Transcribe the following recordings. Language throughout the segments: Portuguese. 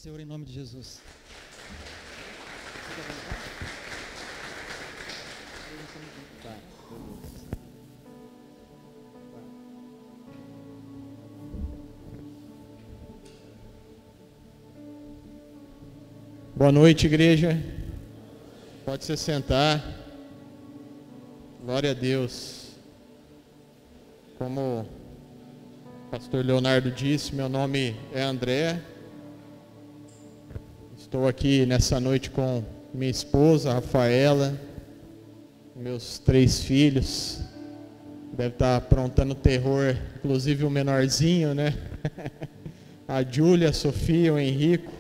Senhor, em nome de Jesus. Boa noite, igreja. Pode se sentar. Glória a Deus. Como o pastor Leonardo disse, meu nome é André. Estou aqui nessa noite com minha esposa, Rafaela, meus 3 filhos. Deve estar aprontando terror, inclusive o menorzinho, né? A Júlia, a Sofia, o Henrico.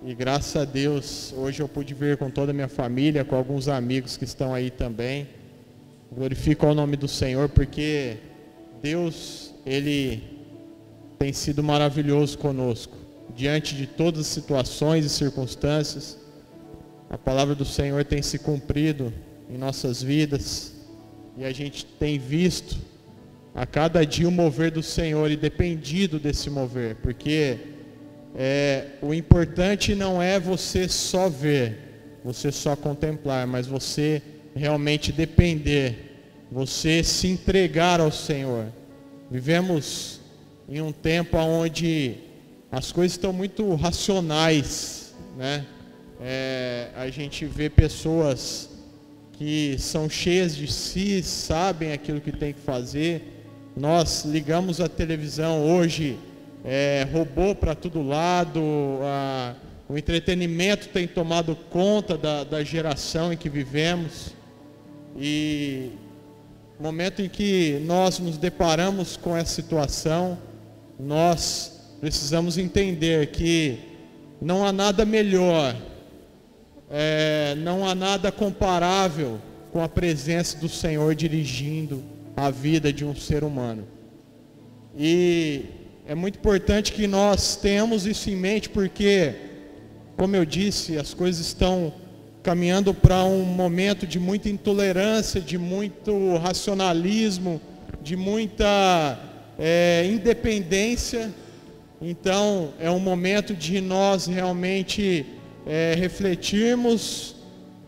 E graças a Deus, hoje eu pude vir com toda a minha família, com alguns amigos que estão aí também. Glorifico ao nome do Senhor, porque Deus, Ele tem sido maravilhoso conosco. Diante de todas as situações e circunstâncias, a palavra do Senhor tem se cumprido em nossas vidas. E a gente tem visto a cada dia o mover do Senhor e dependido desse mover, porque o importante não é você só ver, você só contemplar, mas você realmente depender, você se entregar ao Senhor. Vivemos em um tempo onde as coisas estão muito racionais, né? A gente vê pessoas que são cheias de si, sabem aquilo que tem que fazer. Nós ligamos a televisão hoje, robô para todo lado, o entretenimento tem tomado conta da geração em que vivemos. E no momento em que nós nos deparamos com essa situação, nós precisamos entender que não há nada melhor, não há nada comparável com a presença do Senhor dirigindo a vida de um ser humano. E é muito importante que nós tenhamos isso em mente, porque, como eu disse, as coisas estão caminhando para um momento de muita intolerância, de muito racionalismo, de muita independência. Então, é um momento de nós realmente refletirmos,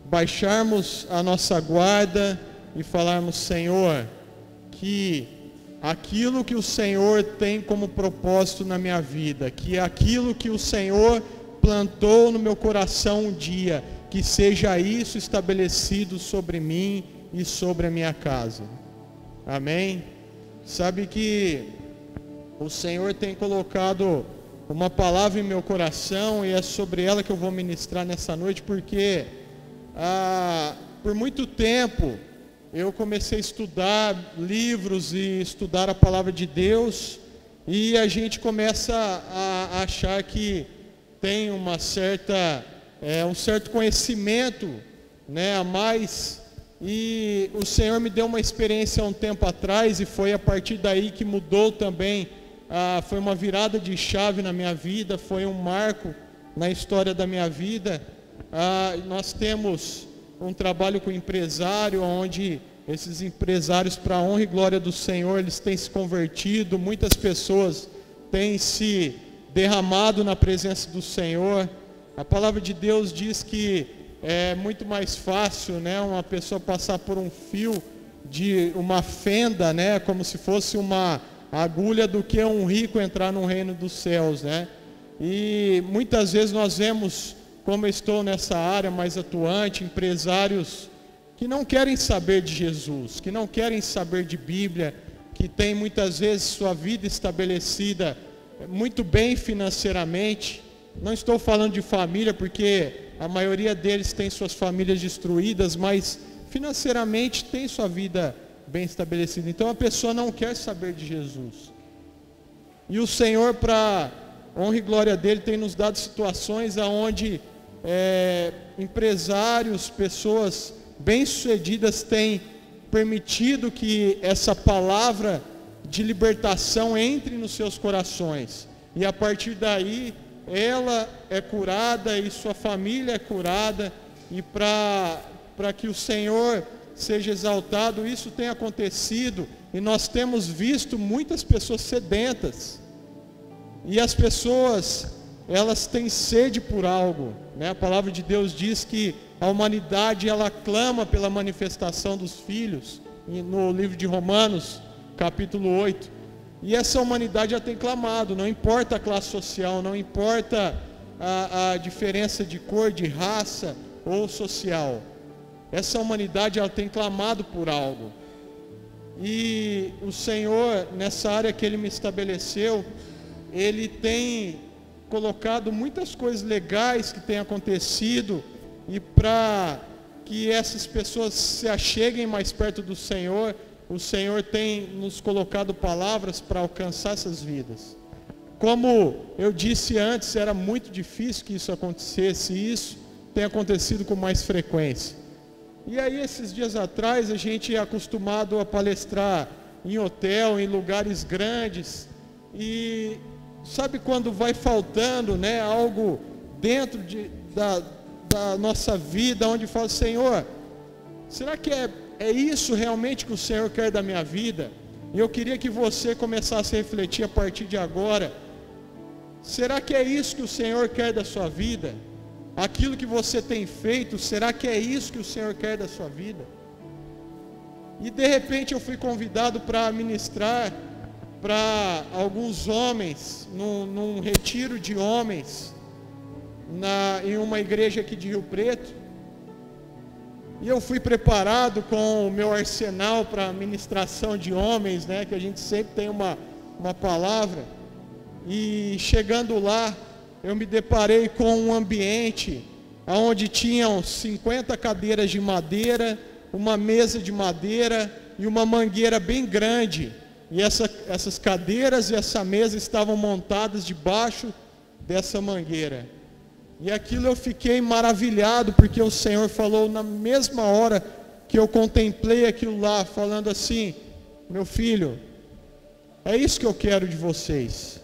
baixarmos a nossa guarda e falarmos: Senhor, que aquilo que o Senhor tem como propósito na minha vida, que aquilo que o Senhor plantou no meu coração um dia, que seja isso estabelecido sobre mim e sobre a minha casa. Amém? Sabe que o Senhor tem colocado uma palavra em meu coração e é sobre ela que eu vou ministrar nessa noite, porque por muito tempo eu comecei a estudar livros e estudar a palavra de Deus, e a gente começa a achar que tem um certo conhecimento, né, a mais. E o Senhor me deu uma experiência há um tempo atrás, e foi a partir daí que mudou também. Foi uma virada de chave na minha vida, foi um marco na história da minha vida. Nós temos um trabalho com empresário, onde esses empresários, para a honra e glória do Senhor, eles têm se convertido, muitas pessoas têm se derramado na presença do Senhor. A palavra de Deus diz que é muito mais fácil, né, uma pessoa passar por um fio de uma fenda, né, como se fosse uma agulha, do que um rico entrar no reino dos céus, né? E muitas vezes nós vemos, como eu estou nessa área mais atuante, empresários que não querem saber de Jesus, que não querem saber de Bíblia, que têm muitas vezes sua vida estabelecida muito bem financeiramente. Não estou falando de família, porque a maioria deles tem suas famílias destruídas, mas financeiramente tem sua vida bem estabelecida. Então a pessoa não quer saber de Jesus. E o Senhor, para honra e glória dele, tem nos dado situações onde empresários, pessoas bem-sucedidas têm permitido que essa palavra de libertação entre nos seus corações. E a partir daí, ela é curada e sua família é curada. E para que o Senhor seja exaltado, isso tem acontecido. E nós temos visto muitas pessoas sedentas. E as pessoas elas têm sede por algo, né? A palavra de Deus diz que a humanidade, ela clama pela manifestação dos filhos, no livro de Romanos, capítulo 8. E essa humanidade já tem clamado, não importa a classe social, não importa a diferença de cor, de raça ou social. Essa humanidade, ela tem clamado por algo. E o Senhor, nessa área que Ele me estabeleceu, Ele tem colocado muitas coisas legais que têm acontecido, e para que essas pessoas se acheguem mais perto do Senhor, o Senhor tem nos colocado palavras para alcançar essas vidas. Como eu disse antes, era muito difícil que isso acontecesse, e isso tem acontecido com mais frequência. E aí, esses dias atrás, a gente é acostumado a palestrar em hotel, em lugares grandes, e sabe quando vai faltando, né, algo dentro da nossa vida, onde fala: Senhor, será que é isso realmente que o Senhor quer da minha vida? E eu queria que você começasse a refletir a partir de agora: será que é isso que o Senhor quer da sua vida? Aquilo que você tem feito, será que é isso que o Senhor quer da sua vida? E de repente eu fui convidado para ministrar para alguns homens, num retiro de homens, em uma igreja aqui de Rio Preto. E eu fui preparado com o meu arsenal para ministração de homens, né, que a gente sempre tem uma palavra. E chegando lá, eu me deparei com um ambiente onde tinham 50 cadeiras de madeira, uma mesa de madeira e uma mangueira bem grande. E essas cadeiras e essa mesa estavam montadas debaixo dessa mangueira. E aquilo eu fiquei maravilhado, porque o Senhor falou na mesma hora que eu contemplei aquilo lá, falando assim: meu filho, é isso que eu quero de vocês.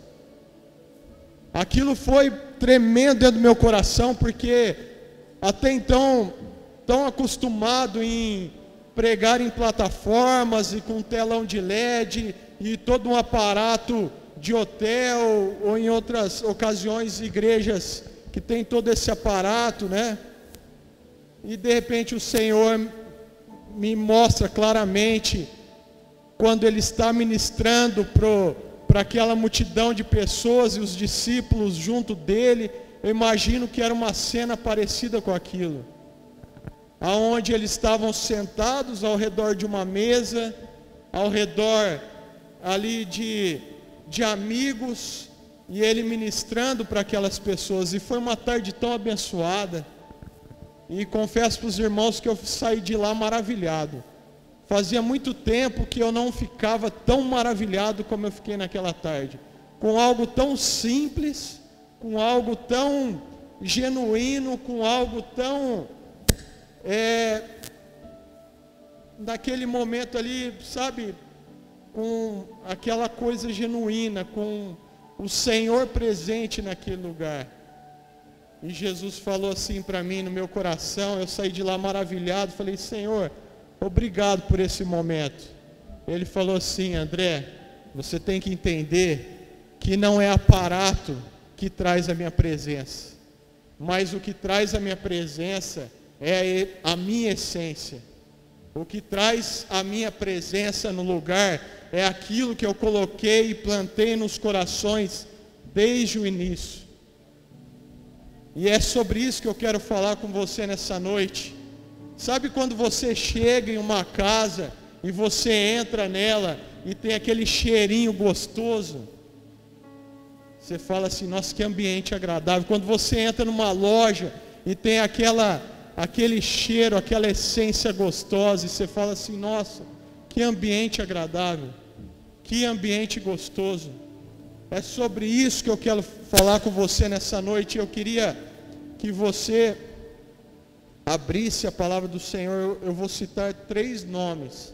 Aquilo foi tremendo dentro do meu coração, porque até então, tão acostumado em pregar em plataformas e com telão de LED e todo um aparato de hotel, ou em outras ocasiões igrejas que tem todo esse aparato, né? E de repente o Senhor me mostra claramente, quando Ele está ministrando para aquela multidão de pessoas e os discípulos junto dele. Eu imagino que era uma cena parecida com aquilo, aonde eles estavam sentados ao redor de uma mesa, ao redor ali de amigos, e Ele ministrando para aquelas pessoas. E foi uma tarde tão abençoada, e confesso para os irmãos que eu saí de lá maravilhado. Fazia muito tempo que eu não ficava tão maravilhado como eu fiquei naquela tarde, com algo tão simples, com algo tão genuíno, com algo tão naquele momento ali, sabe, com aquela coisa genuína, com o Senhor presente naquele lugar. E Jesus falou assim para mim no meu coração. Eu saí de lá maravilhado, falei: Senhor, obrigado por esse momento. Ele falou assim: André, você tem que entender que não é aparato que traz a minha presença, mas o que traz a minha presença é a minha essência. O que traz a minha presença no lugar é aquilo que eu coloquei e plantei nos corações desde o início. E é sobre isso que eu quero falar com você nessa noite. Sabe quando você chega em uma casa e você entra nela e tem aquele cheirinho gostoso? Você fala assim: nossa, que ambiente agradável. Quando você entra numa loja e tem aquele cheiro, aquela essência gostosa, e você fala assim: nossa, que ambiente agradável, que ambiente gostoso. É sobre isso que eu quero falar com você nessa noite. Eu queria que você abrisse a palavra do Senhor. Eu vou citar 3 nomes.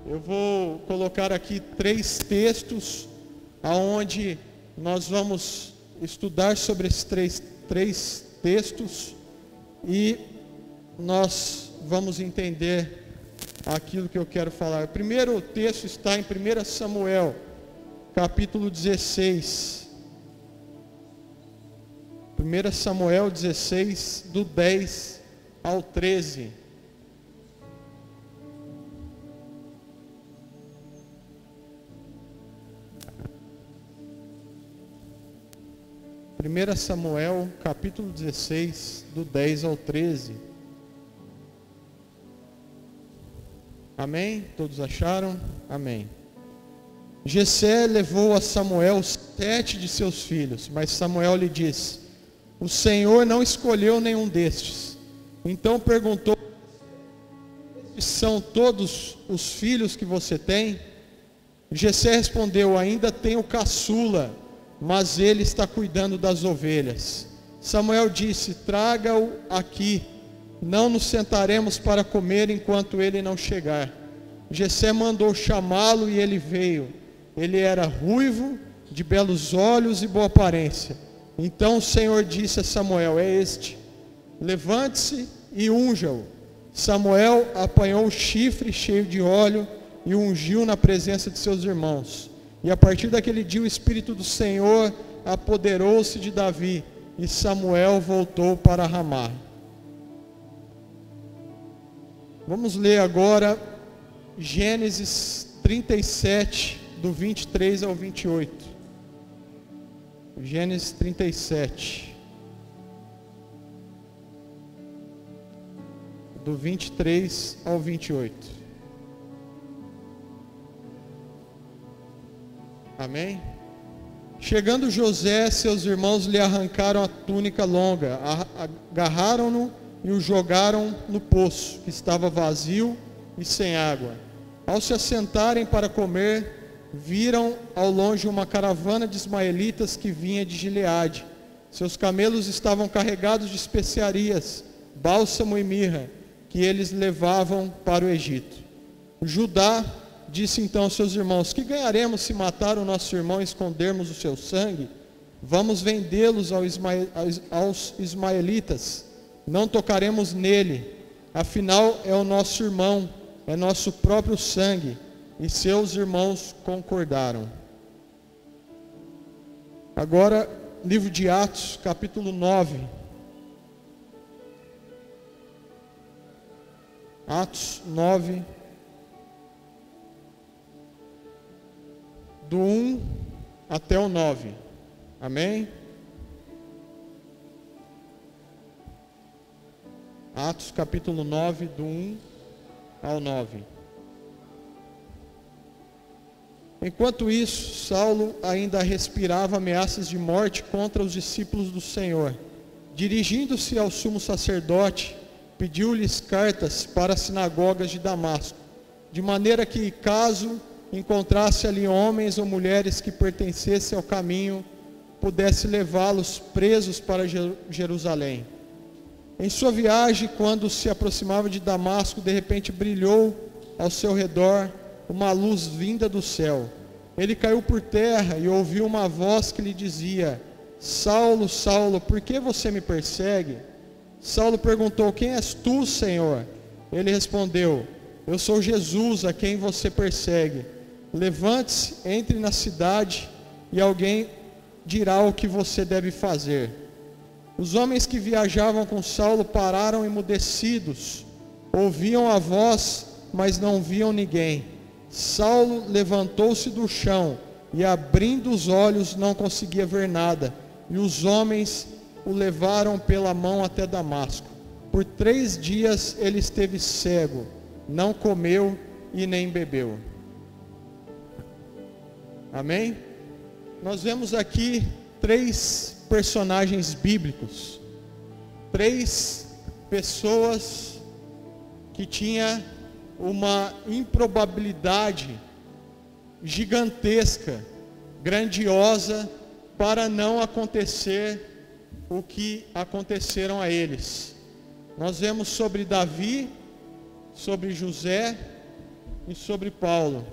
Eu vou colocar aqui 3 textos, aonde nós vamos estudar sobre esses três textos, e nós vamos entender aquilo que eu quero falar. O primeiro texto está em 1 Samuel, capítulo 16. 1 Samuel 16, do 10 ao 13. Primeira Samuel, capítulo 16, do 10 ao 13. Amém? Todos acharam? Amém. Jessé levou a Samuel 7 de seus filhos, mas Samuel lhe disse: o Senhor não escolheu nenhum destes. Então perguntou: estes são todos os filhos que você tem? Jessé respondeu: ainda tenho caçula, mas ele está cuidando das ovelhas. Samuel disse: traga-o aqui, não nos sentaremos para comer enquanto ele não chegar. Jessé mandou chamá-lo e ele veio. Ele era ruivo, de belos olhos e boa aparência. Então o Senhor disse a Samuel: é este, levante-se e unja-o. Samuel apanhou o chifre cheio de óleo e o ungiu na presença de seus irmãos. E a partir daquele dia o Espírito do Senhor apoderou-se de Davi, e Samuel voltou para Ramá. Vamos ler agora Gênesis 37, do 23 ao 28. Gênesis 37, do 23 ao 28. Amém? Chegando José, seus irmãos lhe arrancaram a túnica longa, agarraram-no e o jogaram no poço, que estava vazio e sem água. Ao se assentarem para comer, viram ao longe uma caravana de ismaelitas que vinha de Gileade. Seus camelos estavam carregados de especiarias, bálsamo e mirra, que eles levavam para o Egito. Judá disse então aos seus irmãos: que ganharemos se matar o nosso irmão e escondermos o seu sangue? Vamos vendê-los aos ismaelitas, não tocaremos nele, afinal é o nosso irmão, é nosso próprio sangue. E seus irmãos concordaram. Agora, livro de Atos, capítulo 9. Atos 9, do 1 até o 9. Amém? Atos capítulo 9, do 1 ao 9. Enquanto isso, Saulo ainda respirava ameaças de morte contra os discípulos do Senhor. Dirigindo-se ao sumo sacerdote, pediu-lhes cartas para as sinagogas de Damasco, de maneira que, caso encontrasse ali homens ou mulheres que pertencessem ao caminho, pudesse levá-los presos para Jerusalém. Em sua viagem, quando se aproximava de Damasco, de repente brilhou ao seu redor uma luz vinda do céu. Ele caiu por terra e ouviu uma voz que lhe dizia: Saulo, Saulo, por que você me persegue? Saulo perguntou: quem és tu, Senhor? Ele respondeu: eu sou Jesus, a quem você persegue. Levante-se, entre na cidade e alguém dirá o que você deve fazer. Os homens que viajavam com Saulo pararam emudecidos, ouviam a voz, mas não viam ninguém. Saulo levantou-se do chão e, abrindo os olhos, não conseguia ver nada. E os homens o levaram pela mão até Damasco. Por 3 dias ele esteve cego, não comeu e nem bebeu. Amém? Nós vemos aqui 3 personagens bíblicos, 3 pessoas que tinham uma improbabilidade gigantesca, grandiosa, para não acontecer o que aconteceram a eles. Nós vemos sobre Davi, sobre José e sobre Paulo.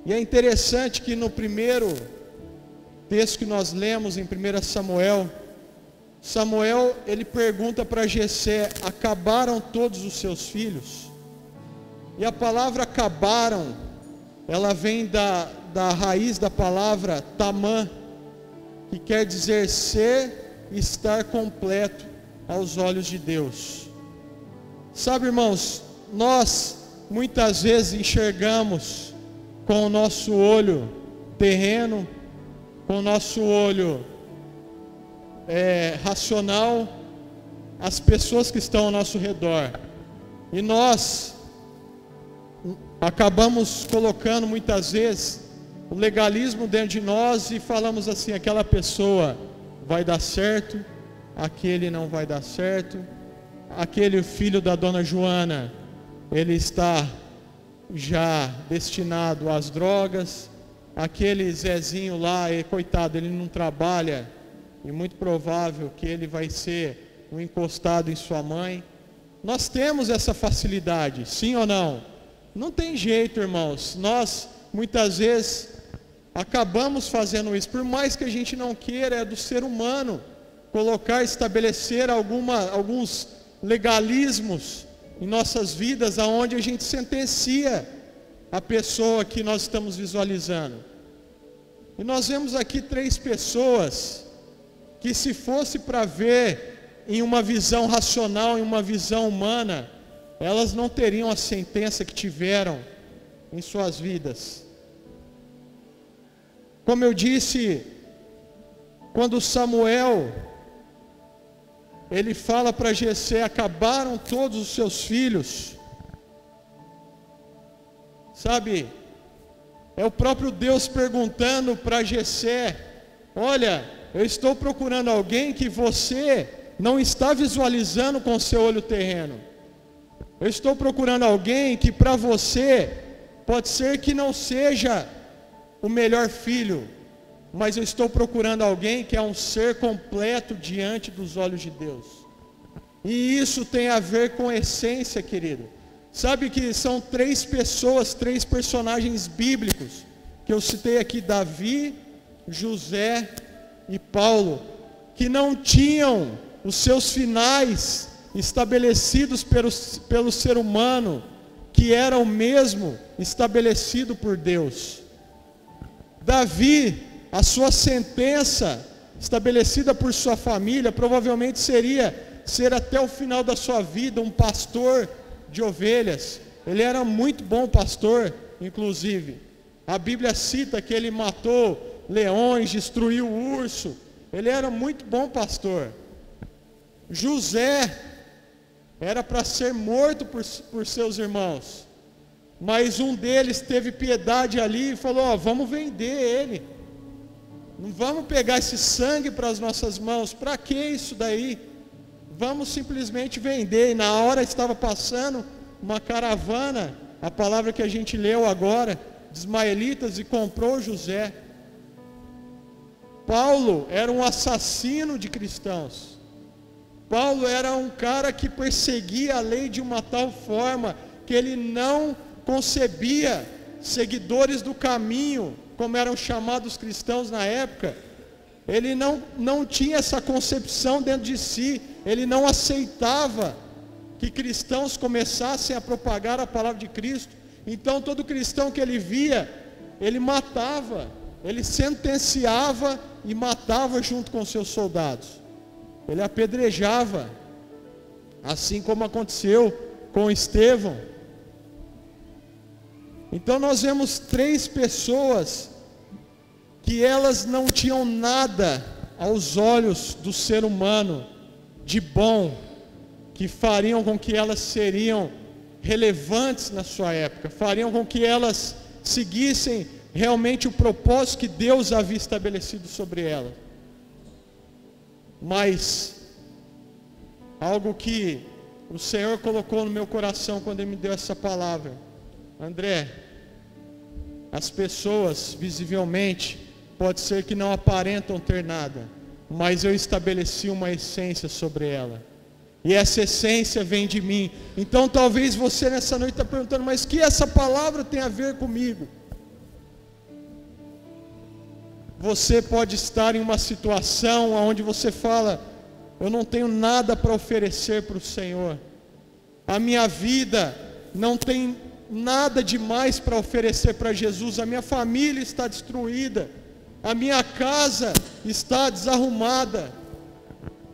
E é interessante que no primeiro texto que nós lemos em 1 Samuel, ele pergunta para Jessé: acabaram todos os seus filhos? E a palavra acabaram, ela vem da raiz da palavra tamã, que quer dizer ser estar completo aos olhos de Deus. Sabe, irmãos, nós muitas vezes enxergamos com o nosso olho terreno, com o nosso olho racional, as pessoas que estão ao nosso redor, e nós acabamos colocando muitas vezes o legalismo dentro de nós e falamos assim: aquela pessoa vai dar certo, aquele não vai dar certo, aquele filho da dona Joana, ele está já destinado às drogas, aquele Zezinho lá, coitado, ele não trabalha, e muito provável que ele vai ser um encostado em sua mãe. Nós temos essa facilidade, sim ou não? Não tem jeito, irmãos. Nós muitas vezes acabamos fazendo isso, por mais que a gente não queira. É do ser humano estabelecer alguns legalismos em nossas vidas, aonde a gente sentencia a pessoa que nós estamos visualizando. E nós vemos aqui 3 pessoas que, se fosse para ver em uma visão racional, em uma visão humana, elas não teriam a sentença que tiveram em suas vidas. Como eu disse, quando Samuel ele fala para Jessé: acabaram todos os seus filhos. Sabe, é o próprio Deus perguntando para Jessé: olha, eu estou procurando alguém que você não está visualizando com o seu olho terreno. Eu estou procurando alguém que para você pode ser que não seja o melhor filho, mas eu estou procurando alguém que é um ser completo diante dos olhos de Deus. E isso tem a ver com essência, querido. Sabe que são 3 pessoas, 3 personagens bíblicos que eu citei aqui: Davi, José e Paulo, que não tinham os seus finais estabelecidos pelo ser humano, que era o mesmo estabelecido por Deus. Davi, a sua sentença estabelecida por sua família provavelmente seria ser até o final da sua vida um pastor de ovelhas. Ele era muito bom pastor, inclusive. A Bíblia cita que ele matou leões, destruiu o urso. Ele era muito bom pastor. José era para ser morto por seus irmãos, mas um deles teve piedade ali e falou: vamos vender ele, não vamos pegar esse sangue para as nossas mãos, para que isso daí? Vamos simplesmente vender. E na hora estava passando uma caravana, a palavra que a gente leu agora, de ismaelitas, e comprou José. Paulo era um assassino de cristãos. Paulo era um cara que perseguia a lei de uma tal forma que ele não concebia seguidores do caminho, como eram chamados cristãos na época. Ele não tinha essa concepção dentro de si. Ele não aceitava que cristãos começassem a propagar a palavra de Cristo. Então todo cristão que ele via, ele matava, ele sentenciava e matava junto com seus soldados. Ele apedrejava, assim como aconteceu com Estevão. Então nós vemos 3 pessoas que elas não tinham nada aos olhos do ser humano de bom, que fariam com que elas seriam relevantes na sua época, fariam com que elas seguissem realmente o propósito que Deus havia estabelecido sobre elas. Mas algo que o Senhor colocou no meu coração quando Ele me deu essa palavra: André, as pessoas visivelmente pode ser que não aparentam ter nada, mas eu estabeleci uma essência sobre ela, e essa essência vem de mim. Então talvez você nessa noite está perguntando: mas o que essa palavra tem a ver comigo? Você pode estar em uma situação onde você fala: eu não tenho nada para oferecer para o Senhor, a minha vida não tem nada demais para oferecer para Jesus, a minha família está destruída, a minha casa está desarrumada,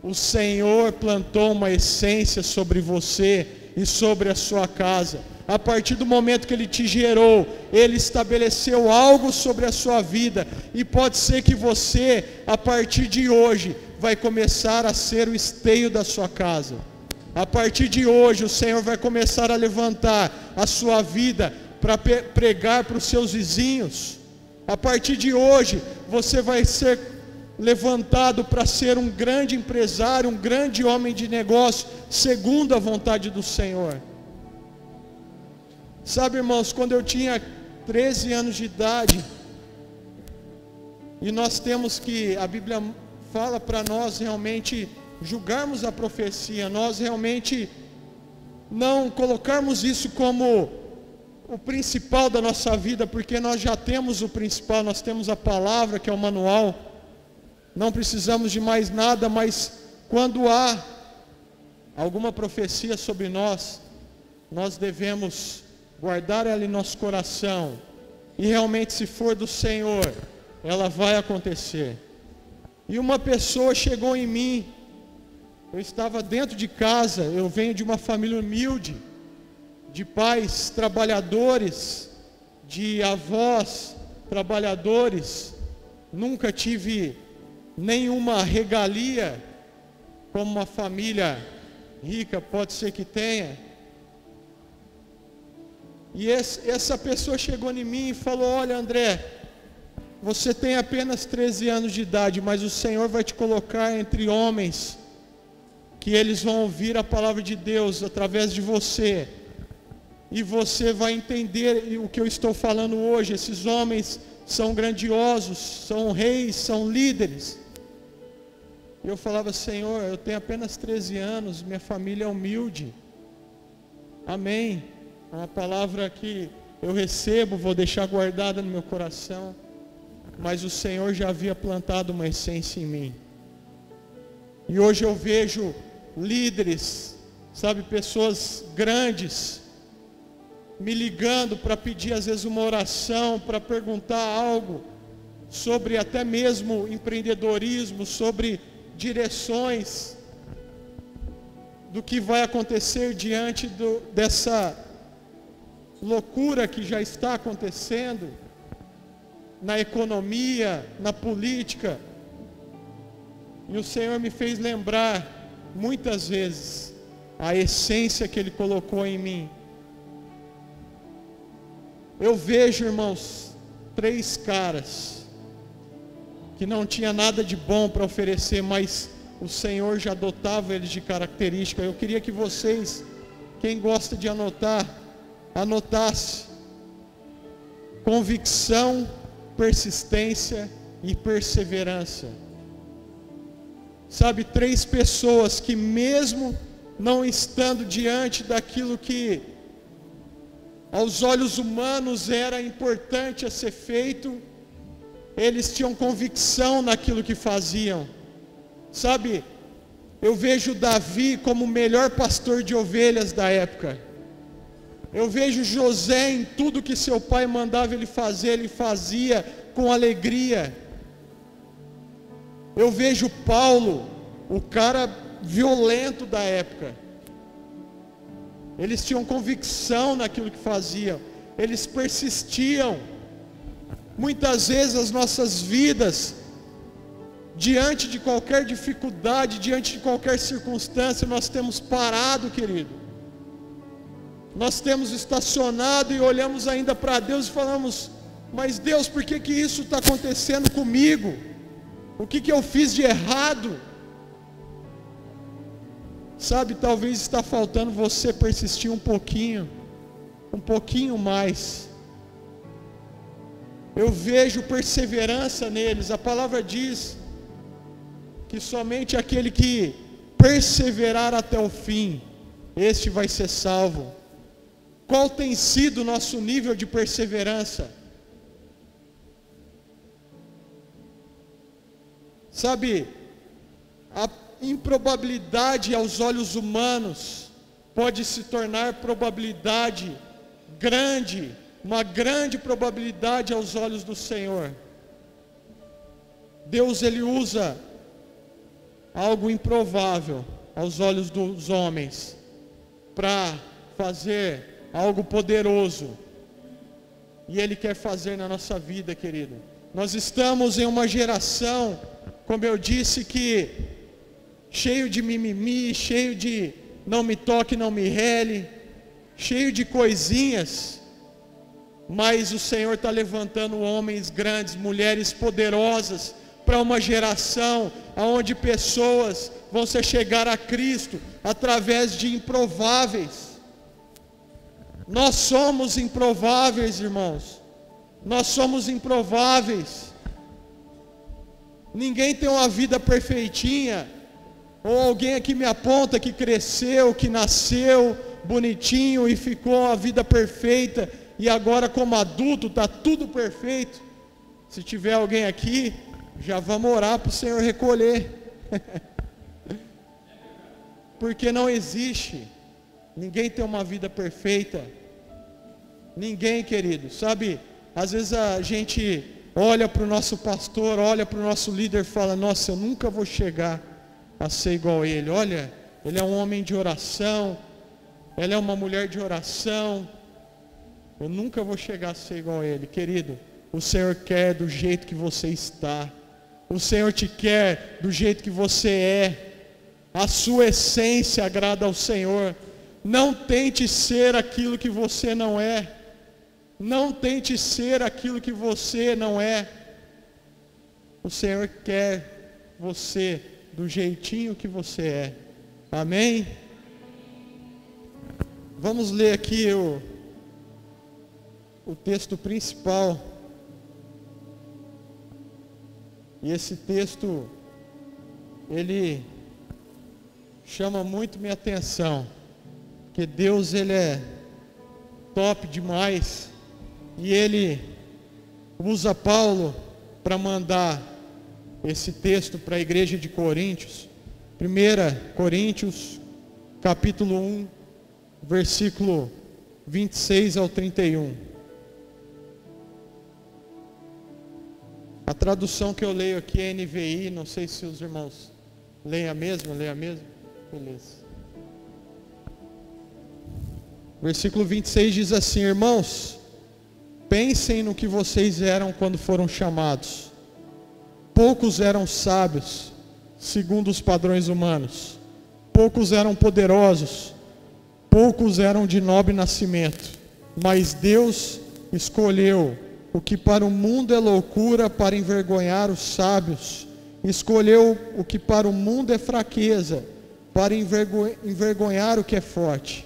o Senhor plantou uma essência sobre você e sobre a sua casa. A partir do momento que Ele te gerou, Ele estabeleceu algo sobre a sua vida. E pode ser que você, a partir de hoje, vai começar a ser o esteio da sua casa. A partir de hoje, o Senhor vai começar a levantar a sua vida para pregar para os seus vizinhos. A partir de hoje, você vai ser levantado para ser um grande empresário, um grande homem de negócio, segundo a vontade do Senhor. Sabe, irmãos, quando eu tinha 13 anos de idade, e nós temos que, a Bíblia fala para nós realmente julgarmos a profecia, nós realmente não colocarmos isso como o principal da nossa vida, porque nós já temos o principal, nós temos a palavra, que é o manual, não precisamos de mais nada. Mas quando há alguma profecia sobre nós, nós devemos guardar ela em nosso coração, e realmente, se for do Senhor, ela vai acontecer. E uma pessoa chegou em mim, eu estava dentro de casa, eu venho de uma família humilde, de pais trabalhadores, de avós trabalhadores, nunca tive nenhuma regalia, como uma família rica pode ser que tenha. E essa pessoa chegou em mim e falou: olha, André, você tem apenas 13 anos de idade, mas o Senhor vai te colocar entre homens, que eles vão ouvir a palavra de Deus através de você, e você vai entender o que eu estou falando hoje. Esses homens são grandiosos, são reis, são líderes. E eu falava: Senhor, eu tenho apenas 13 anos, minha família é humilde. Amém. É uma palavra que eu recebo, vou deixar guardada no meu coração. Mas o Senhor já havia plantado uma essência em mim. E hoje eu vejo líderes, sabe, pessoas grandes, me ligando para pedir às vezes uma oração, para perguntar algo sobre até mesmo empreendedorismo, sobre direções do que vai acontecer diante dessa loucura que já está acontecendo na economia, na política. E o Senhor me fez lembrar muitas vezes a essência que Ele colocou em mim. Eu vejo, irmãos, 3 caras que não tinha nada de bom para oferecer, mas o Senhor já dotava eles de característica. Eu queria que vocês, quem gosta de anotar, anotasse: convicção, persistência e perseverança. Sabe, 3 pessoas que, mesmo não estando diante daquilo que aos olhos humanos era importante a ser feito, eles tinham convicção naquilo que faziam. Sabe, eu vejo Davi como o melhor pastor de ovelhas da época. Eu vejo José, em tudo que seu pai mandava ele fazer, ele fazia com alegria. Eu vejo Paulo, o cara violento da época. Eles tinham convicção naquilo que faziam, eles persistiam. Muitas vezes as nossas vidas, diante de qualquer dificuldade, diante de qualquer circunstância, nós temos parado, querido. Nós temos estacionado e olhamos ainda para Deus e falamos: mas Deus, por que isso está acontecendo comigo? O que eu fiz de errado? Sabe, talvez está faltando você persistir um pouquinho mais. Eu vejo perseverança neles. A palavra diz que somente aquele que perseverar até o fim, este vai ser salvo. Qual tem sido o nosso nível de perseverança? Sabe, a improbabilidade aos olhos humanos pode se tornar probabilidade grande, uma grande probabilidade aos olhos do Senhor. Deus, Ele usa algo improvável aos olhos dos homens, para fazer algo poderoso. E Ele quer fazer na nossa vida, querido. Nós estamos em uma geração, como eu disse, que cheio de mimimi, cheio de não me toque, não me rele, cheio de coisinhas. Mas o Senhor está levantando homens grandes, mulheres poderosas, para uma geração onde pessoas vão se chegar a Cristo através de improváveis. Nós somos improváveis, irmãos. Nós somos improváveis. Ninguém tem uma vida perfeitinha. Ou alguém aqui me aponta que cresceu, que nasceu bonitinho e ficou a vida perfeita, e agora como adulto está tudo perfeito. Se tiver alguém aqui, já vamos orar para o Senhor recolher. Porque não existe. Ninguém tem uma vida perfeita. Ninguém, querido. Sabe, às vezes a gente olha para o nosso pastor, olha para o nosso líder e fala: nossa, eu nunca vou chegar a ser igual a ele. Olha, ele é um homem de oração, ela é uma mulher de oração. Eu nunca vou chegar a ser igual a ele. Querido, o Senhor quer do jeito que você está. O Senhor te quer do jeito que você é. A sua essência agrada ao Senhor. Não tente ser aquilo que você não é. Não tente ser aquilo que você não é. O Senhor quer você do jeitinho que você é. Amém? Vamos ler aqui o texto principal. E esse texto, ele chama muito minha atenção, porque Deus, ele é top demais, e ele usa Paulo para mandar esse texto para a igreja de Coríntios. 1 Coríntios, capítulo 1, versículo 26 ao 31. A tradução que eu leio aqui é NVI, não sei se os irmãos leem a mesma, beleza. Versículo 26 diz assim: irmãos, pensem no que vocês eram quando foram chamados. Poucos eram sábios, segundo os padrões humanos. Poucos eram poderosos, poucos eram de nobre nascimento. Mas Deus escolheu o que para o mundo é loucura para envergonhar os sábios. Escolheu o que para o mundo é fraqueza para envergonhar o que é forte.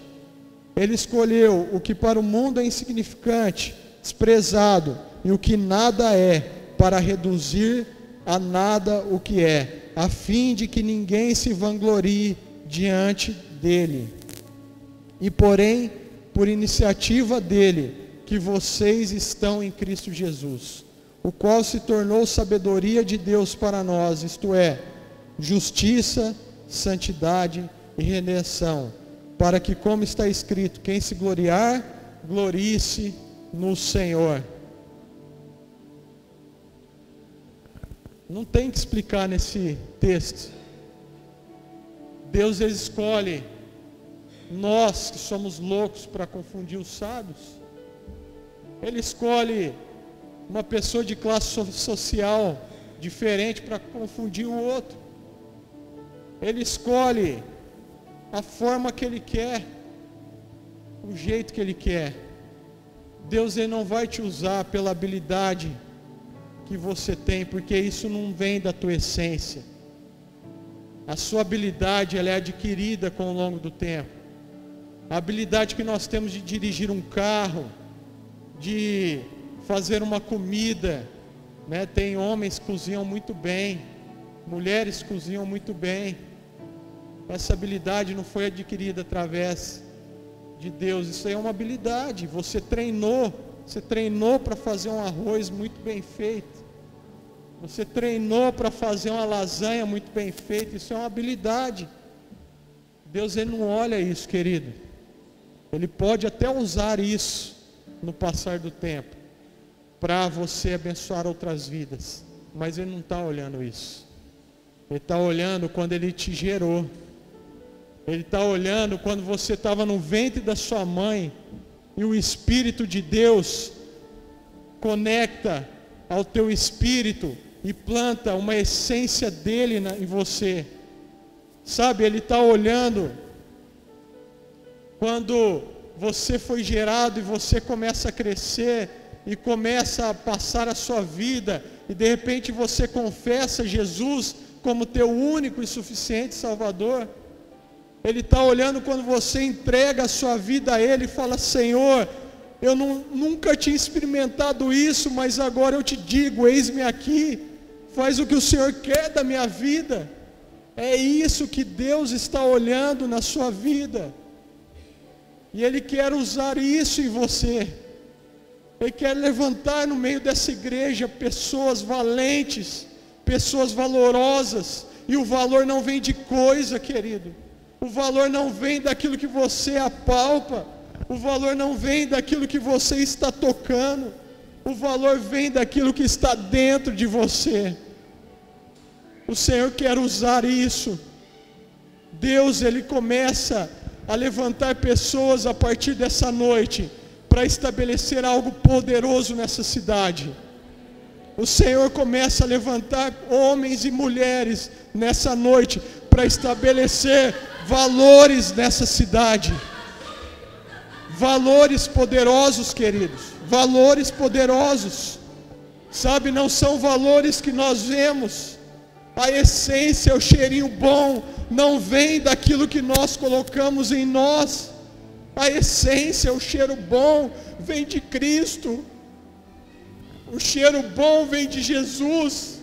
Ele escolheu o que para o mundo é insignificante, desprezado, e o que nada é, para reduzir a nada o que é, a fim de que ninguém se vanglorie diante dele. E porém, por iniciativa dele, que vocês estão em Cristo Jesus, o qual se tornou sabedoria de Deus para nós, isto é, justiça, santidade e redenção, para que, como está escrito, quem se gloriar, glorie-se no Senhor. Não tem que explicar nesse texto. Deus escolhe nós que somos loucos para confundir os sábios. Ele escolhe uma pessoa de classe social diferente para confundir o outro. Ele escolhe a forma que Ele quer, o jeito que Ele quer. Deus, ele não vai te usar pela habilidade que você tem, porque isso não vem da tua essência. A sua habilidade, ela é adquirida com o longo do tempo. A habilidade que nós temos de dirigir um carro, de fazer uma comida, né? Tem homens que cozinham muito bem, mulheres que cozinham muito bem. Essa habilidade não foi adquirida através de Deus, isso aí é uma habilidade. Você treinou para fazer um arroz muito bem feito, você treinou para fazer uma lasanha muito bem feita, isso é uma habilidade. Deus, ele não olha isso, querido. Ele pode até usar isso no passar do tempo para você abençoar outras vidas, mas ele não está olhando isso. Ele está olhando quando Ele te gerou. Ele está olhando quando você estava no ventre da sua mãe e o Espírito de Deus conecta ao teu espírito e planta uma essência dele em você. Sabe, Ele está olhando quando você foi gerado e você começa a crescer e começa a passar a sua vida e de repente você confessa Jesus como teu único e suficiente Salvador. Ele está olhando quando você entrega a sua vida a Ele e fala: Senhor, eu nunca tinha experimentado isso, mas agora eu te digo, eis-me aqui, faz o que o Senhor quer da minha vida. É isso que Deus está olhando na sua vida, e Ele quer usar isso em você. Ele quer levantar no meio dessa igreja pessoas valentes, pessoas valorosas, e o valor não vem de coisa, querido. O valor não vem daquilo que você apalpa. O valor não vem daquilo que você está tocando. O valor vem daquilo que está dentro de você. O Senhor quer usar isso. Deus, Ele começa a levantar pessoas a partir dessa noite para estabelecer algo poderoso nessa cidade. O Senhor começa a levantar homens e mulheres nessa noite para estabelecer valores nessa cidade. Valores poderosos, queridos. Valores poderosos. Sabe, não são valores que nós vemos. A essência, o cheirinho bom, não vem daquilo que nós colocamos em nós. A essência, o cheiro bom, vem de Cristo. O cheiro bom vem de Jesus.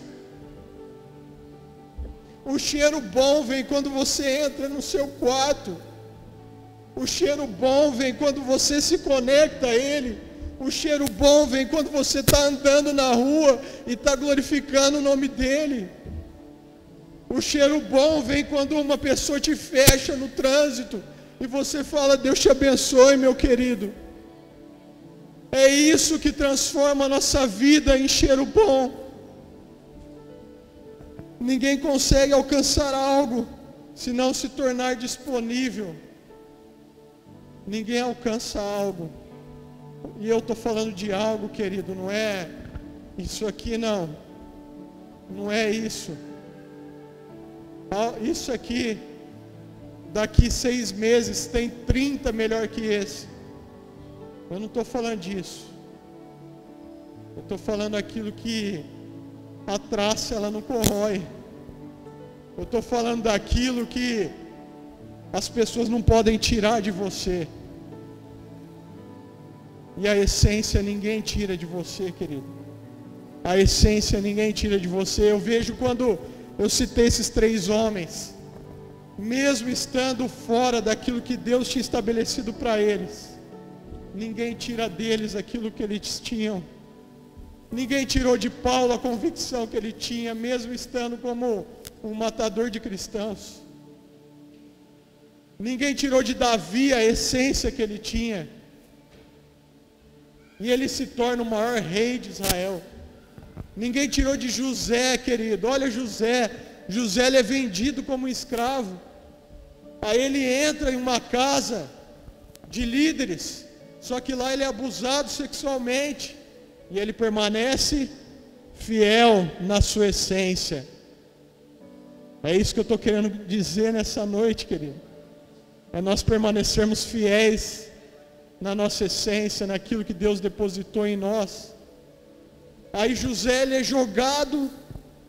O cheiro bom vem quando você entra no seu quarto. O cheiro bom vem quando você se conecta a Ele. O cheiro bom vem quando você está andando na rua e está glorificando o nome dEle. O cheiro bom vem quando uma pessoa te fecha no trânsito e você fala: Deus te abençoe, meu querido. É isso que transforma a nossa vida em cheiro bom. Ninguém consegue alcançar algo se não se tornar disponível. Ninguém alcança algo. E eu estou falando de algo, querido, não é isso aqui, não. Não é isso. Isso aqui, daqui 6 meses, tem 30 melhor que esse. Eu não estou falando disso. Eu estou falando aquilo que a traça ela não corrói. Eu estou falando daquilo que as pessoas não podem tirar de você. E a essência ninguém tira de você, querido. A essência ninguém tira de você. Eu vejo quando eu citei esses 3 homens, mesmo estando fora daquilo que Deus tinha estabelecido para eles, ninguém tira deles aquilo que eles tinham. Ninguém tirou de Paulo a convicção que ele tinha, mesmo estando como um matador de cristãos. Ninguém tirou de Davi a essência que ele tinha. E ele se torna o maior rei de Israel. Ninguém tirou de José, querido. Olha José. José ele é vendido como escravo. Aí ele entra em uma casa de líderes. Só que lá ele é abusado sexualmente. E ele permanece fiel na sua essência. É isso que eu estou querendo dizer nessa noite, querido. É nós permanecermos fiéis na nossa essência, naquilo que Deus depositou em nós. Aí José ele é jogado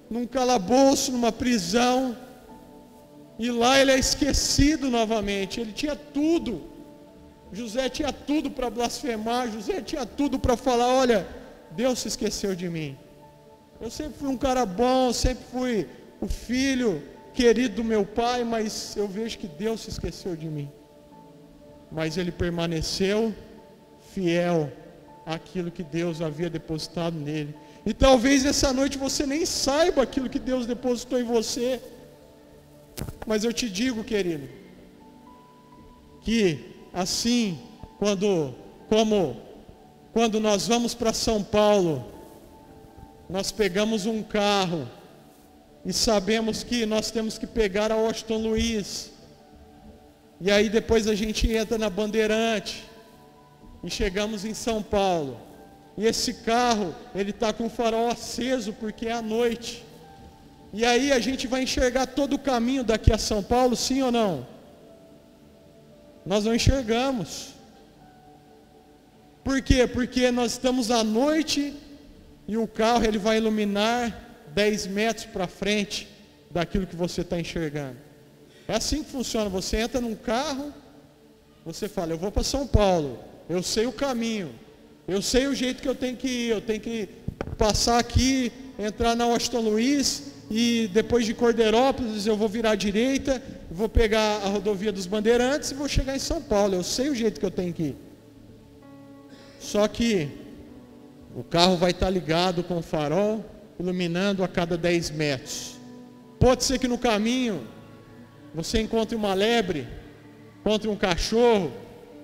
num calabouço, numa prisão. E lá ele é esquecido novamente. Ele tinha tudo. José tinha tudo para blasfemar. José tinha tudo para falar: olha, Deus se esqueceu de mim. Eu sempre fui um cara bom, sempre fui o filho querido do meu pai, mas eu vejo que Deus se esqueceu de mim. Mas ele permaneceu fiel àquilo que Deus havia depositado nele. E talvez essa noite você nem saiba aquilo que Deus depositou em você. Mas eu te digo, querido, que assim, quando nós vamos para São Paulo, nós pegamos um carro e sabemos que nós temos que pegar a Washington Luiz. E aí depois a gente entra na Bandeirante e chegamos em São Paulo. E esse carro, ele está com o farol aceso porque é à noite. E aí a gente vai enxergar todo o caminho daqui a São Paulo, sim ou não? Nós não enxergamos. Por quê? Porque nós estamos à noite e o carro ele vai iluminar 10 metros para frente daquilo que você está enxergando. É assim que funciona. Você entra num carro, você fala, eu vou para São Paulo, eu sei o caminho, eu sei o jeito que eu tenho que ir, eu tenho que passar aqui, entrar na Washington Luiz, e depois de Cordeirópolis eu vou virar à direita, vou pegar a rodovia dos Bandeirantes e vou chegar em São Paulo. Eu sei o jeito que eu tenho que ir. Só que o carro vai estar ligado com o farol, iluminando a cada 10 metros. Pode ser que no caminho você encontre uma lebre, encontre um cachorro,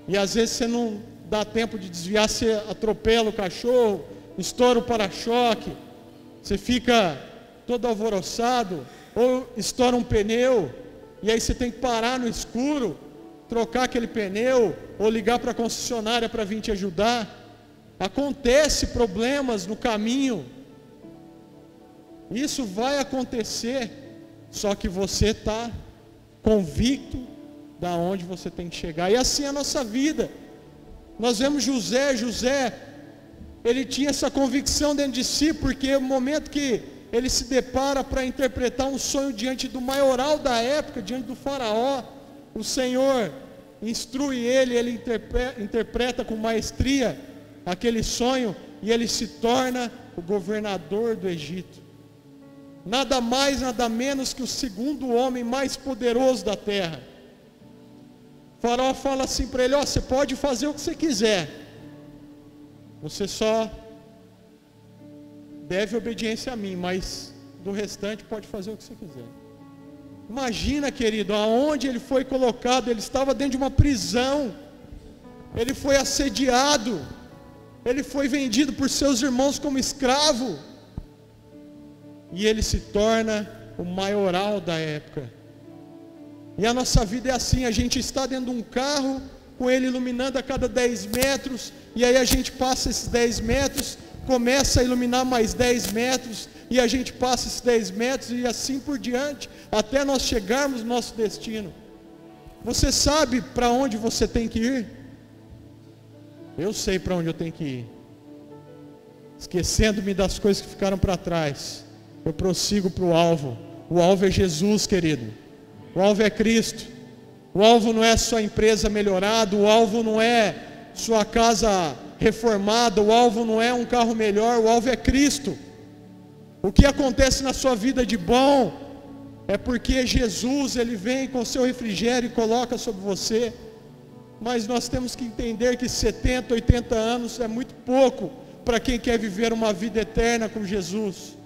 e às vezes você não dá tempo de desviar, você atropela o cachorro, estoura o para-choque, você fica todo alvoroçado, ou estoura um pneu, e aí você tem que parar no escuro, trocar aquele pneu, ou ligar para a concessionária para vir te ajudar. Acontece problemas no caminho, isso vai acontecer, só que você está convicto da onde você tem que chegar. E assim é a nossa vida. Nós vemos José, ele tinha essa convicção dentro de si, porque o momento que ele se depara para interpretar um sonho diante do maioral da época, diante do faraó, o Senhor instrui ele interpreta com maestria aquele sonho, e ele se torna o governador do Egito. Nada mais, nada menos que o segundo homem mais poderoso da terra. O faraó fala assim para ele, você pode fazer o que você quiser, você só deve obediência a mim, mas do restante pode fazer o que você quiser. Imagina, querido, aonde ele foi colocado. Ele estava dentro de uma prisão, ele foi assediado, ele foi vendido por seus irmãos como escravo, e ele se torna o maioral da época. E a nossa vida é assim, a gente está dentro de um carro, com ele iluminando a cada 10 metros, e aí a gente passa esses 10 metros, começa a iluminar mais 10 metros, e a gente passa esses 10 metros, e assim por diante, até nós chegarmos no nosso destino. Você sabe para onde você tem que ir? Eu sei para onde eu tenho que ir. Esquecendo-me das coisas que ficaram para trás, eu prossigo para o alvo. O alvo é Jesus, querido. O alvo é Cristo. O alvo não é sua empresa melhorada, o alvo não é sua casa reformada, o alvo não é um carro melhor, o alvo é Cristo. O que acontece na sua vida de bom é porque Jesus, ele vem com o seu refrigério e coloca sobre você. Mas nós temos que entender que 70, 80 anos é muito pouco para quem quer viver uma vida eterna com Jesus.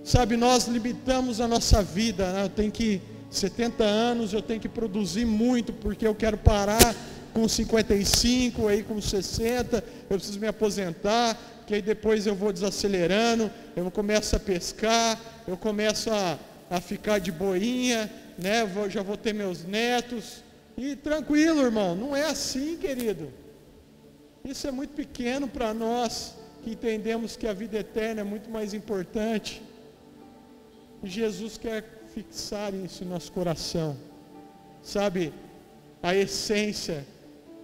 Sabe, nós limitamos a nossa vida, né? Eu tenho que 70 anos, eu tenho que produzir muito, porque eu quero parar com 55, aí com 60, eu preciso me aposentar, que aí depois eu vou desacelerando, eu começo a pescar, eu começo a ficar de boinha, né? Já vou ter meus netos, e tranquilo, irmão, não é assim, querido. Isso é muito pequeno para nós, que entendemos que a vida eterna é muito mais importante. E Jesus quer fixar isso em nosso coração. Sabe, a essência,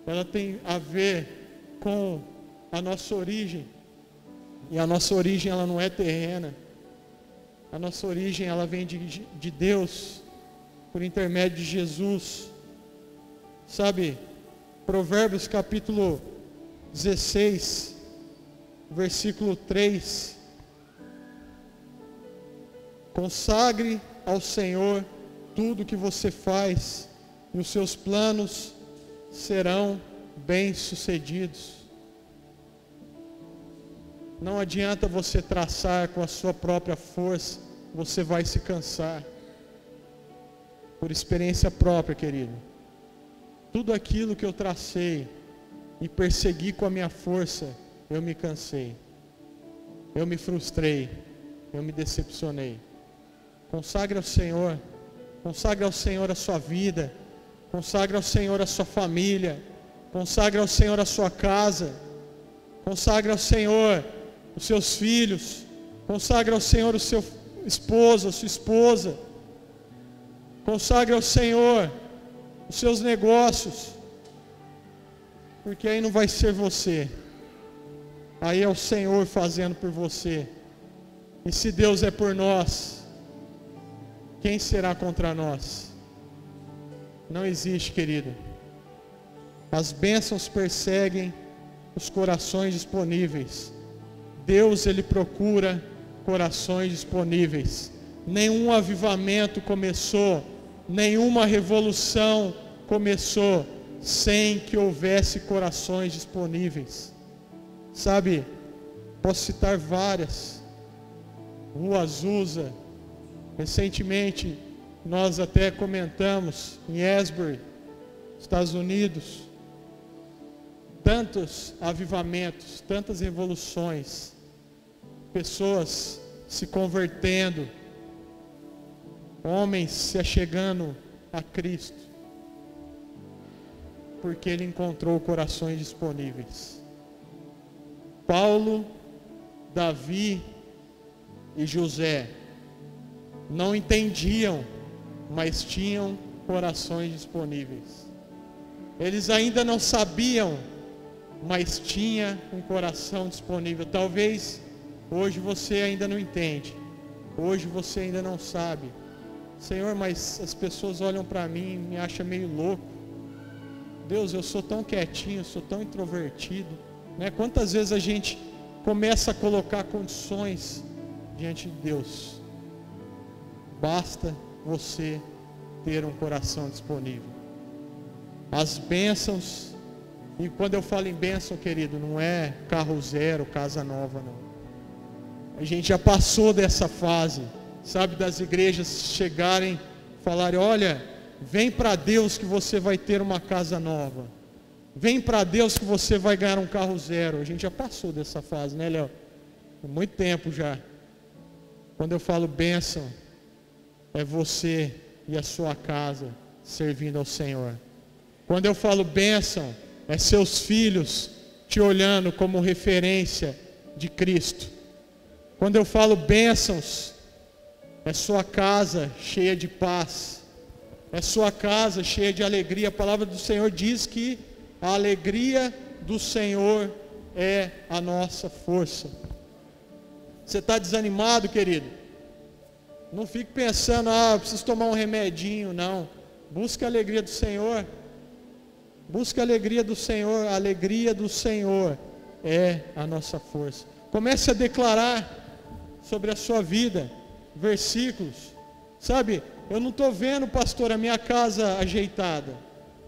ela tem a ver com a nossa origem. E a nossa origem, ela não é terrena. A nossa origem, ela vem de Deus, por intermédio de Jesus. Sabe, Provérbios capítulo 16, versículo 3. Consagre ao Senhor tudo que você faz, e os seus planos serão bem-sucedidos. Não adianta você traçar com a sua própria força, você vai se cansar. Por experiência própria, querido. Tudo aquilo que eu tracei e persegui com a minha força, eu me cansei. Eu me frustrei. eu me decepcionei. Consagre ao Senhor. Consagre ao Senhor a sua vida. Consagre ao Senhor a sua família. Consagre ao Senhor a sua casa. Consagre ao Senhor os seus filhos. Consagre ao Senhor o seu esposo, a sua esposa. Consagre ao Senhor os seus negócios. Porque aí não vai ser você. Aí é o Senhor fazendo por você. E se Deus é por nós, quem será contra nós? Não existe, querido. As bênçãos perseguem os corações disponíveis. Deus, Ele procura corações disponíveis. Nenhum avivamento começou, nenhuma revolução começou sem que houvesse corações disponíveis. Sabe, posso citar várias. Rua Azusa, recentemente nós até comentamos em Asbury, Estados Unidos, tantos avivamentos, tantas revoluções, pessoas se convertendo, homens se achegando a Cristo, porque Ele encontrou corações disponíveis. Paulo, Davi e José não entendiam, mas tinham corações disponíveis. Eles ainda não sabiam, mas tinha um coração disponível. Talvez hoje você ainda não entende, hoje você ainda não sabe. Senhor, mas as pessoas olham para mim e me acham meio louco. Deus, eu sou tão quietinho, eu sou tão introvertido, né? Quantas vezes a gente começa a colocar condições diante de Deus? Basta você ter um coração disponível. As bênçãos, e quando eu falo em bênção, querido, não é carro zero, casa nova, não. A gente já passou dessa fase, sabe, das igrejas chegarem, falarem, olha, vem para Deus que você vai ter uma casa nova. Vem para Deus que você vai ganhar um carro zero. A gente já passou dessa fase, né, Léo? Há muito tempo já. Quando eu falo bênção, é você e a sua casa servindo ao Senhor. Quando eu falo bênção, é seus filhos te olhando como referência de Cristo. Quando eu falo bênçãos, é sua casa cheia de paz, é sua casa cheia de alegria. A palavra do Senhor diz que a alegria do Senhor é a nossa força. Você está desanimado, querido? Não fique pensando, eu preciso tomar um remedinho, não. Busque a alegria do Senhor. Busque a alegria do Senhor. A alegria do Senhor é a nossa força. Comece a declarar sobre a sua vida versículos. Sabe, eu não estou vendo, pastor, a minha casa ajeitada.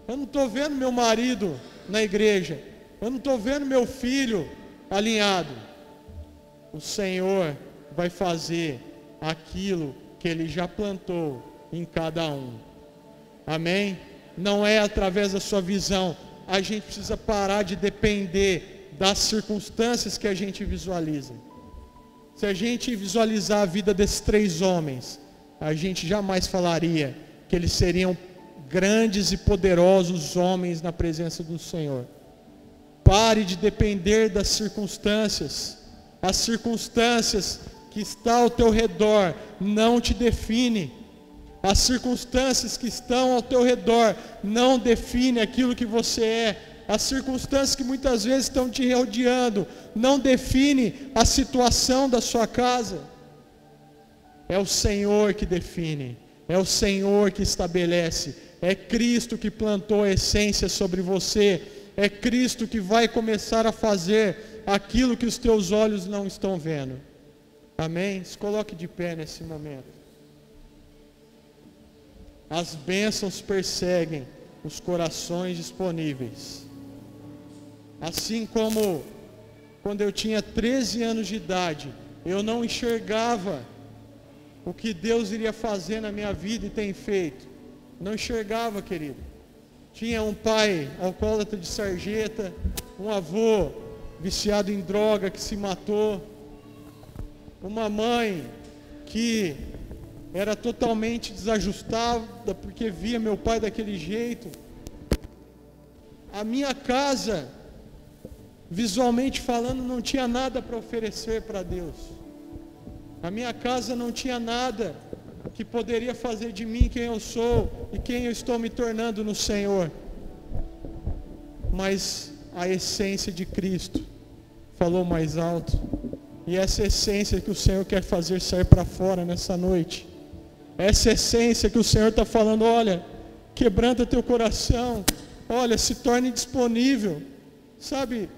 Eu não estou vendo meu marido na igreja. Eu não estou vendo meu filho alinhado. O Senhor vai fazer aquilo que Ele já plantou em cada um. Amém? Não é através da sua visão. A gente precisa parar de depender das circunstâncias que a gente visualiza. Se a gente visualizar a vida desses 3 homens, a gente jamais falaria que eles seriam grandes e poderosos homens na presença do Senhor. Pare de depender das circunstâncias. As circunstâncias que estão ao teu redor não te definem. As circunstâncias que estão ao teu redor não definem aquilo que você é. As circunstâncias que muitas vezes estão te rodeando não definem a situação da sua casa. É o Senhor que define. É o Senhor que estabelece. É Cristo que plantou a essência sobre você. É Cristo que vai começar a fazer aquilo que os teus olhos não estão vendo. Amém? Se coloque de pé nesse momento. As bênçãos perseguem os corações disponíveis. Assim como quando eu tinha 13 anos de idade, eu não enxergava o que Deus iria fazer na minha vida e tem feito. Não enxergava, querido. Tinha um pai alcoólatra de sarjeta, um avô viciado em droga que se matou. uma mãe que era totalmente desajustada porque via meu pai daquele jeito. A minha casa, visualmente falando, não tinha nada para oferecer para Deus. A minha casa não tinha nada que poderia fazer de mim quem eu sou e quem eu estou me tornando no Senhor. Mas a essência de Cristo falou mais alto. E essa essência que o Senhor quer fazer sair para fora nessa noite. Essa essência que o Senhor está falando, olha, quebranta teu coração, olha, se torne disponível. Sabe,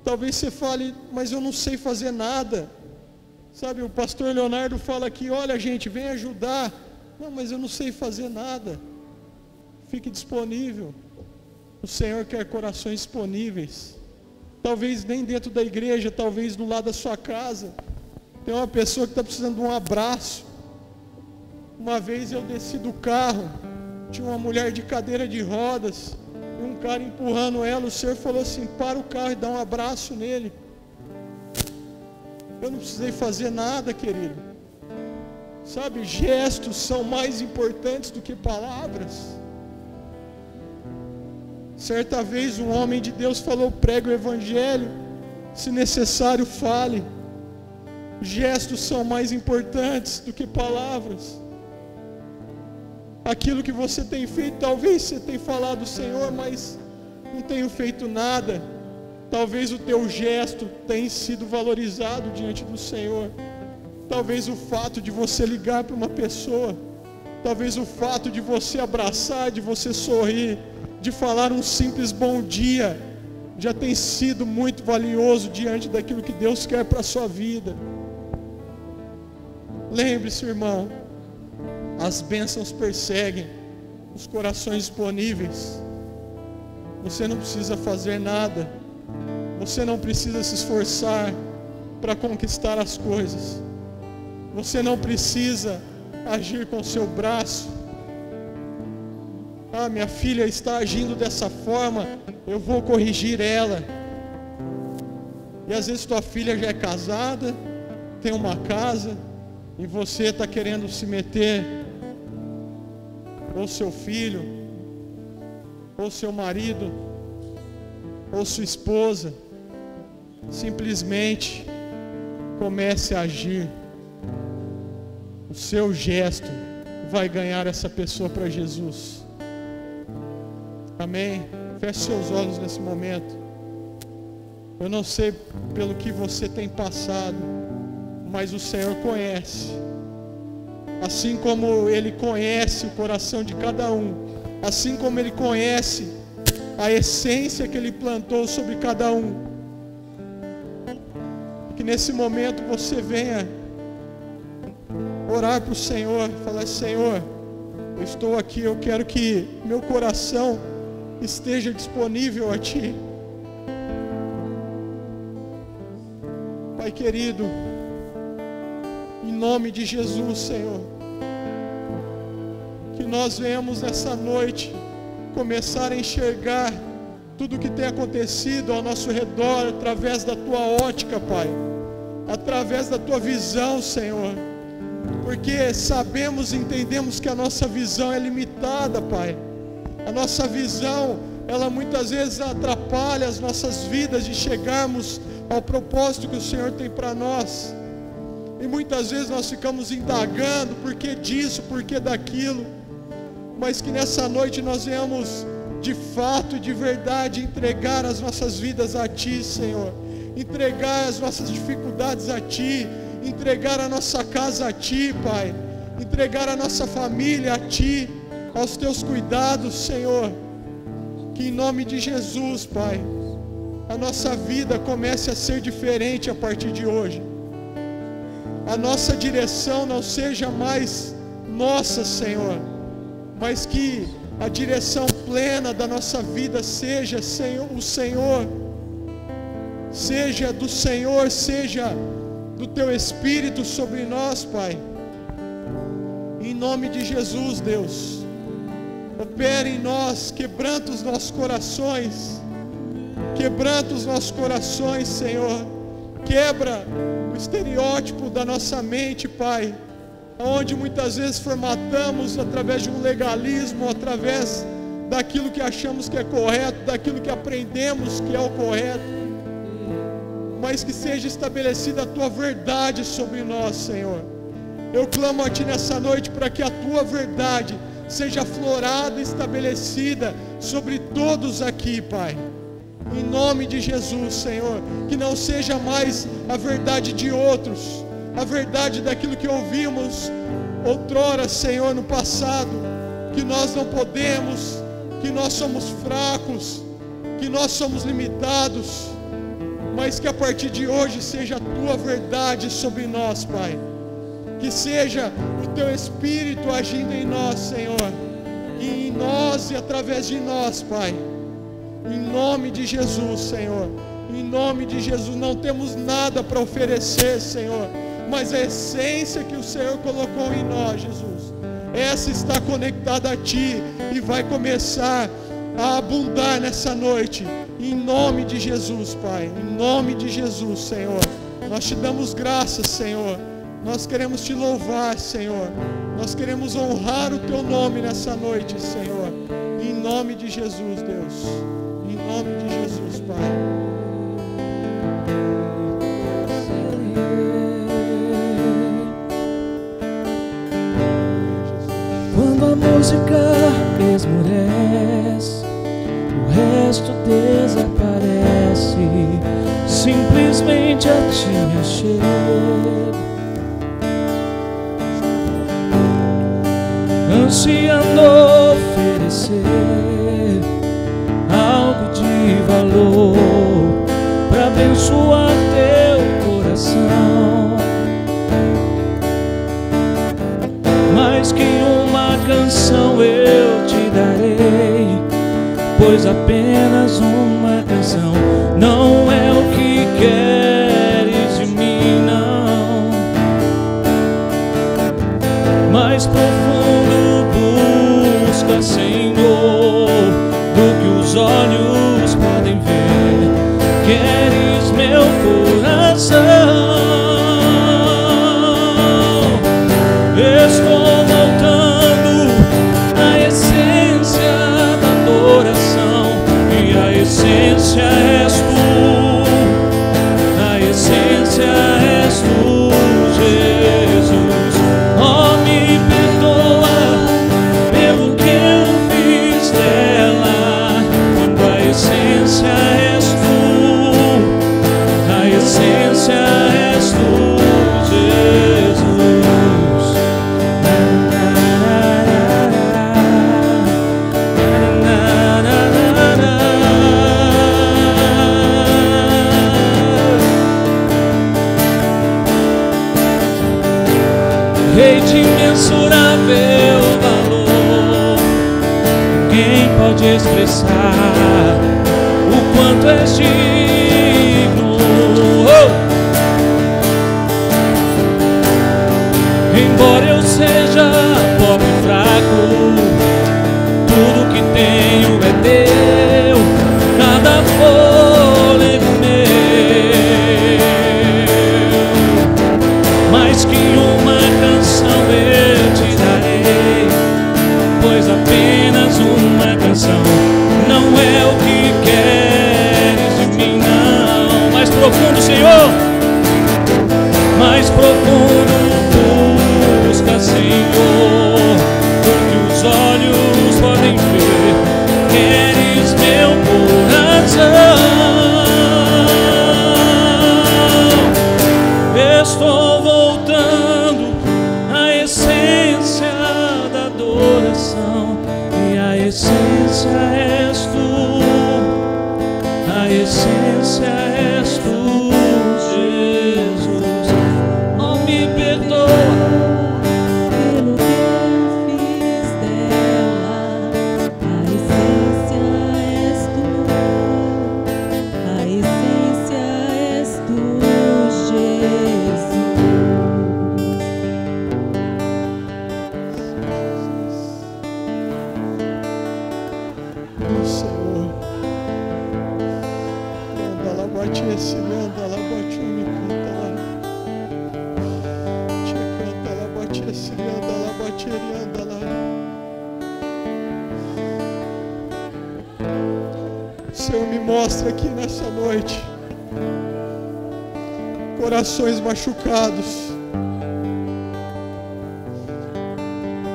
talvez você fale, mas eu não sei fazer nada. Sabe, o pastor Leonardo fala aqui, olha gente, vem ajudar. Não, mas eu não sei fazer nada. Fique disponível. O Senhor quer corações disponíveis. Talvez nem dentro da igreja, talvez do lado da sua casa. Tem uma pessoa que está precisando de um abraço. Uma vez eu desci do carro, tinha uma mulher de cadeira de rodas, e um cara empurrando ela. O Senhor falou assim, para o carro e dá um abraço nele. Eu não precisei fazer nada, querido. Sabe, gestos são mais importantes do que palavras. Certa vez um homem de Deus falou, pregue o evangelho, se necessário fale. Gestos são mais importantes do que palavras. Aquilo que você tem feito, talvez você tenha falado, Senhor, mas não tenho feito nada. Talvez o teu gesto tenha sido valorizado diante do Senhor. Talvez o fato de você ligar para uma pessoa, talvez o fato de você abraçar, de você sorrir, de falar um simples bom dia, já tem sido muito valioso diante daquilo que Deus quer para a sua vida. Lembre-se, irmão, as bênçãos perseguem os corações disponíveis. Você não precisa fazer nada. Você não precisa se esforçar para conquistar as coisas. Você não precisa agir com o seu braço. Ah, minha filha está agindo dessa forma, eu vou corrigir ela. E às vezes tua filha já é casada, tem uma casa, e você está querendo se meter, ou seu filho, ou seu marido, ou sua esposa. Simplesmente comece a agir. O seu gesto vai ganhar essa pessoa para Jesus. Amém? Feche seus olhos nesse momento. Eu não sei pelo que você tem passado, mas o Senhor conhece. Assim como Ele conhece o coração de cada um, assim como Ele conhece a essência que Ele plantou sobre cada um. Que nesse momento você venha orar para o Senhor, falar, Senhor, eu estou aqui, eu quero que meu coração esteja disponível a Ti. Pai querido, em nome de Jesus, Senhor, que nós venhamos nessa noite começar a enxergar tudo o que tem acontecido ao nosso redor através da Tua ótica, Pai, através da Tua visão, Senhor, porque sabemos e entendemos que a nossa visão é limitada, Pai. A nossa visão, ela muitas vezes atrapalha as nossas vidas de chegarmos ao propósito que o Senhor tem para nós. E muitas vezes nós ficamos indagando por que disso, por que daquilo, mas que nessa noite nós venhamos de fato e de verdade entregar as nossas vidas a Ti, Senhor, entregar as nossas dificuldades a Ti, entregar a nossa casa a Ti, Pai, entregar a nossa família a Ti, aos Teus cuidados, Senhor. Que em nome de Jesus, Pai, a nossa vida comece a ser diferente a partir de hoje. A nossa direção não seja mais nossa, Senhor, mas que a direção plena da nossa vida seja, Senhor, o Senhor, seja do Senhor, seja do Teu Espírito sobre nós, Pai. Em nome de Jesus, Deus, opere em nós, quebranta os nossos corações, Senhor, quebra o estereótipo da nossa mente, Pai, onde muitas vezes formatamos através de um legalismo, através daquilo que achamos que é correto, daquilo que aprendemos que é o correto, mas que seja estabelecida a Tua verdade sobre nós, Senhor. Eu clamo a Ti nessa noite para que a Tua verdade seja aflorada e estabelecida sobre todos aqui, Pai. Em nome de Jesus, Senhor, que não seja mais a verdade de outros, a verdade daquilo que ouvimos outrora, Senhor, no passado, que nós não podemos, que nós somos fracos, que nós somos limitados, mas que a partir de hoje seja a Tua verdade sobre nós, Pai. Que seja o Teu Espírito agindo em nós, Senhor, e em nós e através de nós, Pai. Em nome de Jesus, Senhor. Em nome de Jesus, não temos nada para oferecer, Senhor, mas a essência que o Senhor colocou em nós, Jesus, essa está conectada a Ti e vai começar a abundar nessa noite. Em nome de Jesus, Pai. Em nome de Jesus, Senhor. Nós Te damos graças, Senhor. Nós queremos Te louvar, Senhor. Nós queremos honrar o Teu nome nessa noite, Senhor. Em nome de Jesus, Deus. Em nome de Jesus, Pai. Quando a música esmorece, o resto desaparece. Simplesmente a Ti me achei, ansiando oferecer algo de valor para abençoar Teu coração. Mais que uma canção eu Te darei, pois apenas uma canção não é o que queres de mim, não. Mais profundo busca, Senhor, do que os olhos podem ver. Queres meu coração. Estou voltando à essência da adoração, e a essência és Tu, a essência és Tu, Jesus. Oh, me perdoa pelo que eu fiz dela, quando a essência és Tu, a essência és Tu, Jesus. Rei de imensurável valor, quem pode expressar o quanto és digno? Embora eu seja pobre e fraco, tudo que tenho é Teu, cada fôlego meu. Mais que uma canção eu Te darei, pois apenas uma canção não é o que queres de mim, não. Mais profundo, Senhor, mais profundo busca, Senhor, do que os olhos podem ver. Queres meu coração. Estou voltando à essência da adoração, e a essência és Tu, Senhor, me mostra aqui nessa noite corações machucados,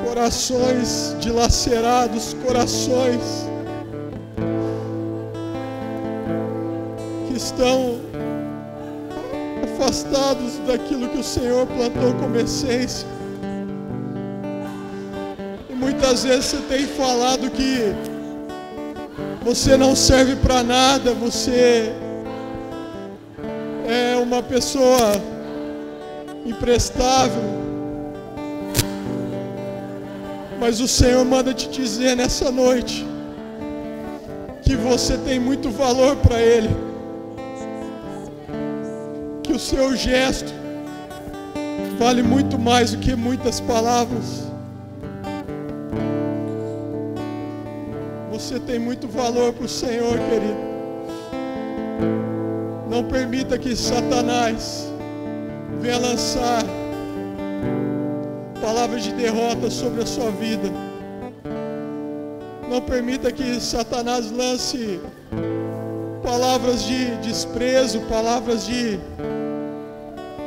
corações dilacerados, corações que estão afastados daquilo que o Senhor plantou como essência. E muitas vezes você tem falado que você não serve para nada, você é uma pessoa imprestável. Mas o Senhor manda te dizer nessa noite que você tem muito valor para Ele, que o seu gesto vale muito mais do que muitas palavras. Você tem muito valor para o Senhor, querido. Não permita que Satanás venha lançar palavras de derrota sobre a sua vida. Não permita que Satanás lance palavras de desprezo, palavras de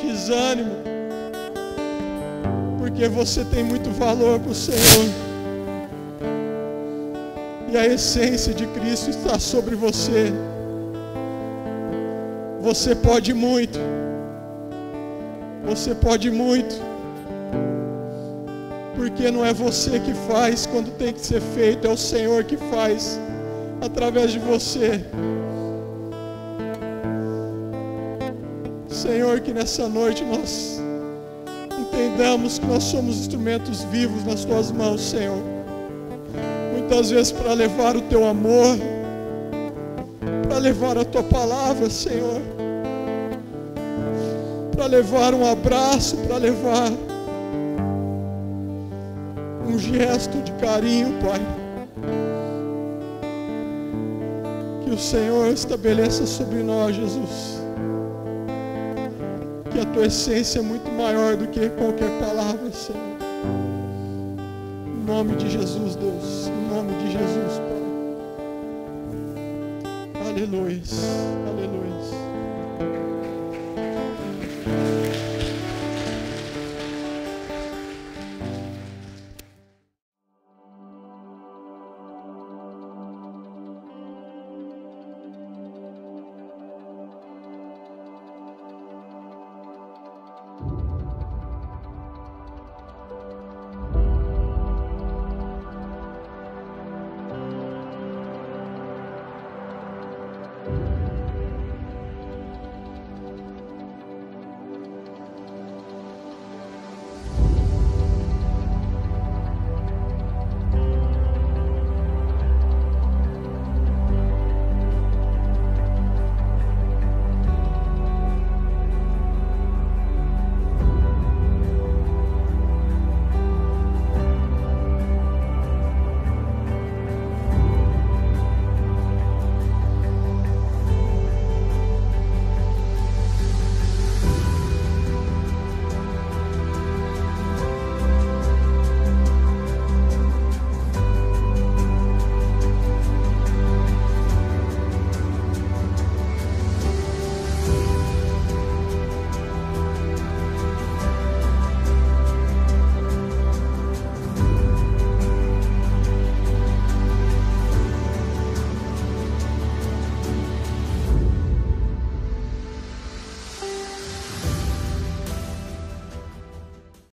desânimo, porque você tem muito valor para o Senhor. E a essência de Cristo está sobre você. Você pode muito. Você pode muito. Porque não é você que faz quando tem que ser feito, é o Senhor que faz através de você. Senhor, que nessa noite nós entendamos que nós somos instrumentos vivos nas Tuas mãos, Senhor. Muitas vezes para levar o Teu amor, para levar a Tua palavra, Senhor, para levar um abraço, para levar um gesto de carinho, Pai. Que o Senhor estabeleça sobre nós, Jesus, que a Tua essência é muito maior do que qualquer palavra, Senhor. Em nome de Jesus, Deus. Em nome de Jesus, Pai. Aleluia. Aleluia.